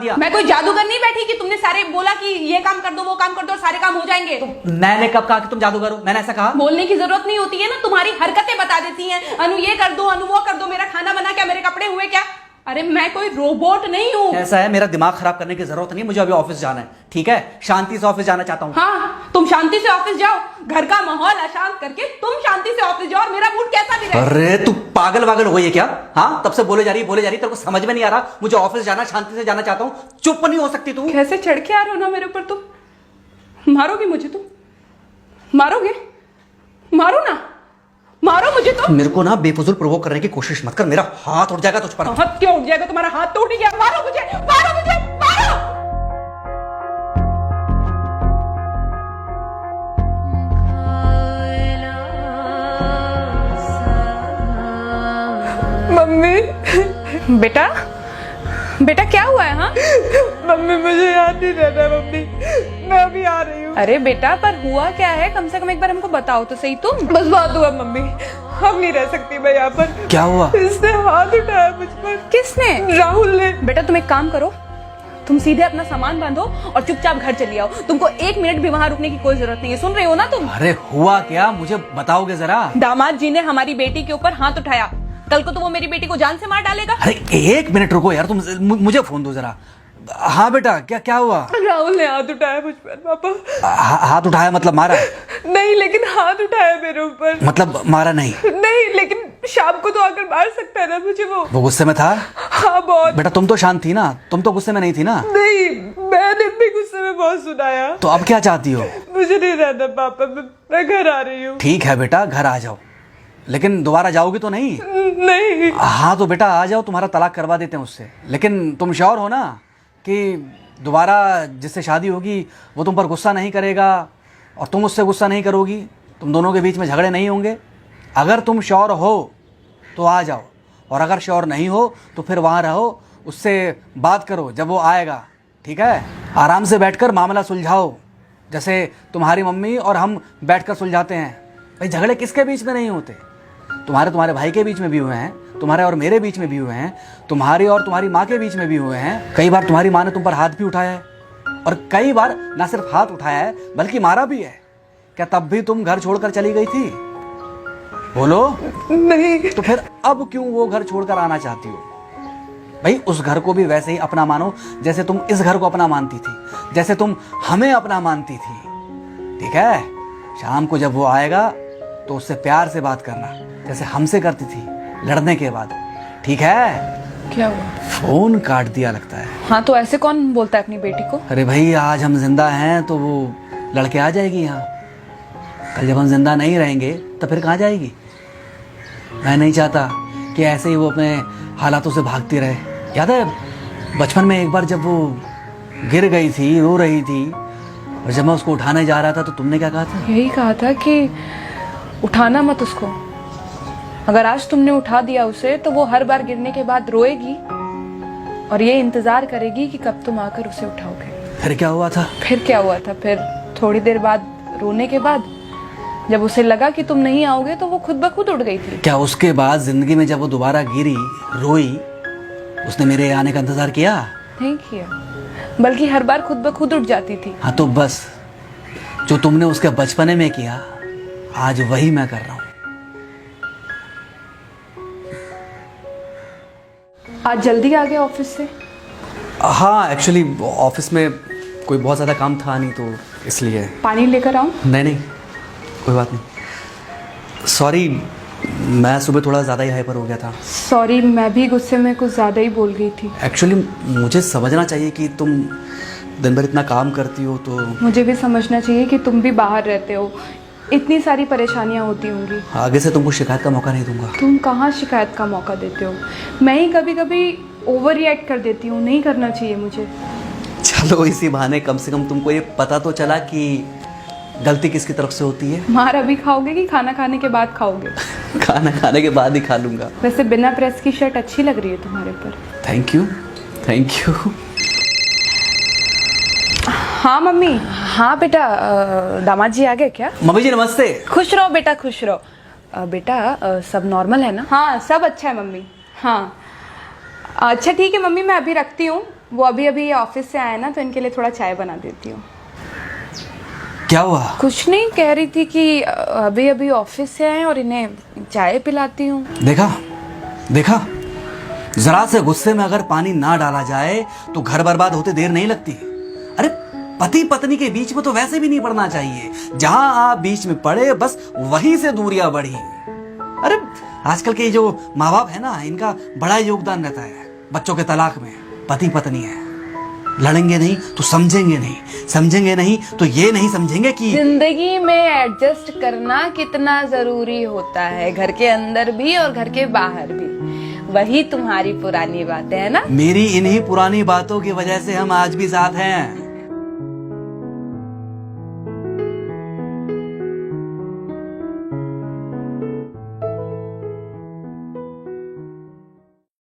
दिया। मैं कोई जादूगर नहीं बैठी कि तुमने सारे बोला कि ये काम कर दो वो काम कर दो और सारे काम हो जाएंगे। मैंने कब कहा कि तुम जादूगर हो? मैंने ऐसा कहा? बोलने की जरूरत नहीं होती है ना, तुम्हारी हरकतें बता देती हैं। अनु ये कर दो, अनु वो कर दो, मेरा खाना बना क्या, मेरे कपड़े हुए क्या। अरे मैं कोई रोबोट नहीं हूँ। ऐसा है, मेरा दिमाग खराब करने की जरूरत नहीं, मुझे अभी ऑफिस जाना है, ठीक है? शांति से ऑफिस जाना चाहता हूँ। हाँ, तुम शांति से ऑफिस जाओ, घर का माहौल अशांत करके तुम शांति से ऑफिस जाओ और मेरा मूड कैसा भी रहे। अरे तू पागल वागल हो गई है क्या? हाँ, तब से बोले जा रही तेरे को समझ में नहीं आ रहा? मुझे ऑफिस जाना, शांति से जाना चाहता हूँ, चुप नहीं हो सकती तू? कैसे चढ़ के आ रहे हो ना मेरे ऊपर तुम। मारोगे मुझे? तुम मारोगे? मारो ना, मारो मुझे। तो मेरे को ना बेफजूल प्रोवोक करने की कोशिश मत कर, मेरा हाथ उठ जाएगा तुझ पर। हाथ क्यों उठ जाएगा? तुम्हारा हाथ तो उठ गया। मारो मुझे, मारो मुझे, मारो। मम्मी। बेटा, बेटा क्या हुआ है? हाँ मम्मी मुझे याद नहीं रहता मम्मी, मैं अभी आ रही हूँ। अरे बेटा, पर हुआ क्या है? कम से कम एक बार हमको बताओ तो सही। तुम बस बात हुआ मम्मी, हम नहीं रह सकती मैं यहाँ पर। क्या हुआ? इसने हाथ उठाया मुझ पर। किसने? राहुल ने। बेटा तुम एक काम करो, तुम सीधे अपना सामान बांधो और चुपचाप घर चली आओ। तुमको एक मिनट भी वहाँ रुकने की कोई जरूरत नहीं है। सुन रहे हो ना तुम? अरे हुआ क्या, मुझे बताओगे जरा? दामाद जी ने हमारी बेटी के ऊपर हाथ उठाया। कल को तो वो मेरी बेटी को जान से मार डालेगा। अरे एक मिनट रुको यार, तुम मुझे फोन दो जरा। हाँ बेटा, क्या हुआ? राहुल ने हाथ उठाया मुझ पर पापा। हाथ उठाया मतलब मारा? नहीं, लेकिन हाथ उठाया मेरे ऊपर। मतलब मारा नहीं? नहीं, लेकिन शाम को तो आकर मार सकता है ना मुझे वो गुस्से में था? हाँ बहुत। बेटा तुम तो शांत थी ना, तुम तो गुस्से में नहीं थी ना? नहीं, मैंने भी गुस्से में बहुत सुनाया। तो अब क्या चाहती हो? मुझे नहीं रहना पापा, मैं घर आ रही हूँ। ठीक है बेटा, घर आ जाओ, लेकिन दोबारा जाओगी तो नहीं? नहीं। हाँ तो बेटा आ जाओ, तुम्हारा तलाक करवा देते हैं उससे। लेकिन तुम श्योर हो ना कि दोबारा जिससे शादी होगी वो तुम पर गुस्सा नहीं करेगा और तुम उससे गुस्सा नहीं करोगी, तुम दोनों के बीच में झगड़े नहीं होंगे? अगर तुम श्योर हो तो आ जाओ, और अगर श्योर नहीं हो तो फिर वहाँ रहो, उससे बात करो जब वो आएगा, ठीक है? आराम से बैठकर मामला सुलझाओ, जैसे तुम्हारी मम्मी और हम बैठकर सुलझाते हैं। भाई झगड़े किसके बीच में नहीं होते? तुम्हारे भाई के बीच में भी हुए हैं, तुम्हारे और मेरे बीच में भी हुए हैं, तुम्हारी और तुम्हारी माँ के बीच में भी हुए हैं। कई बार तुम्हारी माँ ने तुम पर हाथ भी उठाया है, और कई बार ना सिर्फ हाथ उठाया है बल्कि मारा भी है। क्या तब भी तुम घर छोड़कर चली गई थी? बोलो। नहीं। तो फिर अब क्यों वो घर छोड़कर आना चाहती हो? भाई उस घर को भी वैसे ही अपना मानो जैसे तुम इस घर को अपना मानती थी, जैसे तुम हमें अपना मानती थी, ठीक है? शाम को जब वो आएगा तो उससे प्यार से बात करना, जैसे हमसे करती थी लड़ने के बाद, ठीक है? क्या हुआ? फोन काट दिया लगता है। हाँ तो ऐसे कौन बोलता है अपनी बेटी को? अरे भाई आज हम जिंदा हैं तो वो लड़के आ जाएगी यहाँ, कल जब हम जिंदा नहीं रहेंगे तो फिर कहाँ जाएगी? मैं नहीं चाहता कि ऐसे ही वो अपने हालातों से भागती रहे। याद है बचपन में एक बार जब वो गिर गई थी, रो रही थी, और जब मैं उसको उठाने जा रहा था तो तुमने क्या कहा था? यही कहा था कि उठाना मत उसको। अगर आज तुमने उठा दिया उसे तो वो हर बार गिरने के बाद रोएगी और ये इंतजार करेगी कि कब तुम आकर उसे उठाओगे। फिर क्या हुआ था? फिर क्या हुआ था? फिर थोड़ी देर बाद रोने के बाद जब उसे लगा कि तुम नहीं आओगे तो वो खुद ब खुद उठ गई थी। क्या उसके बाद जिंदगी में जब वो दोबारा गिरी, रोई, उसने मेरे आने का इंतजार किया? नहीं किया, बल्कि हर बार खुद ब खुद उठ जाती थी। हाँ तो बस जो तुमने उसके बचपने में किया आज वही मैं कर रहा हूँ। आज जल्दी आ गए ऑफिस से? हाँ एक्चुअली ऑफिस में कोई बहुत ज़्यादा काम था नहीं तो इसलिए। पानी लेकर आऊं? नहीं कोई बात नहीं, सॉरी मैं सुबह थोड़ा ज़्यादा ही हाइपर हो गया था। सॉरी, मैं भी गुस्से में कुछ ज़्यादा ही बोल गई थी। एक्चुअली मुझे समझना चाहिए कि तुम दिन भर इतना काम करती हो तो मुझे भी समझना चाहिए कि तुम भी बाहर रहते हो, इतनी सारी परेशानियां होती होंगी। आगे से तुमको शिकायत का मौका नहीं दूंगा। तुम कहाँ शिकायत का मौका देते हो? मैं ही कभी कभी ओवर रिएक्ट कर देती हूँ, नहीं करना चाहिए मुझे। चलो इसी बहाने कम से कम तुमको ये पता तो चला कि गलती किसकी तरफ से होती है। मार अभी खाओगे कि खाना खाने के बाद खाओगे? खाना खाने के बाद ही खा लूंगा। वैसे बिना प्रेस की शर्ट अच्छी लग रही है तुम्हारे पर। Thank you. हाँ मम्मी। हाँ बेटा, दामाद जी आ गए क्या? मम्मी जी नमस्ते। खुश रहो बेटा, खुश रहो। बेटा सब नॉर्मल है ना? हाँ सब अच्छा है मम्मी। हाँ अच्छा ठीक है मम्मी, मैं अभी रखती हूँ, वो अभी अभी ऑफिस से आए ना, तो इनके लिए थोड़ा चाय बना देती हूँ। क्या हुआ? कुछ नहीं, कह रही थी कि अभी अभी ऑफिस से आए और इन्हें चाय पिलाती हूँ। देखा देखा, जरा से गुस्से में अगर पानी ना डाला जाए तो घर बर्बाद होते देर नहीं लगती। अरे पति पत्नी के बीच में तो वैसे भी नहीं पड़ना चाहिए, जहां आप बीच में पड़े बस वहीं से दूरियां बढ़ी। अरे आजकल के जो माँ बाप है ना, इनका बड़ा योगदान रहता है बच्चों के तलाक में। पति पत्नी है, लड़ेंगे नहीं तो समझेंगे नहीं, समझेंगे नहीं तो ये नहीं समझेंगे कि जिंदगी में एडजस्ट करना कितना जरूरी होता है, घर के अंदर भी और घर के बाहर भी। वही तुम्हारी पुरानी बातें है ना। मेरी इन्हीं पुरानी बातों की वजह से हम आज भी साथ हैं।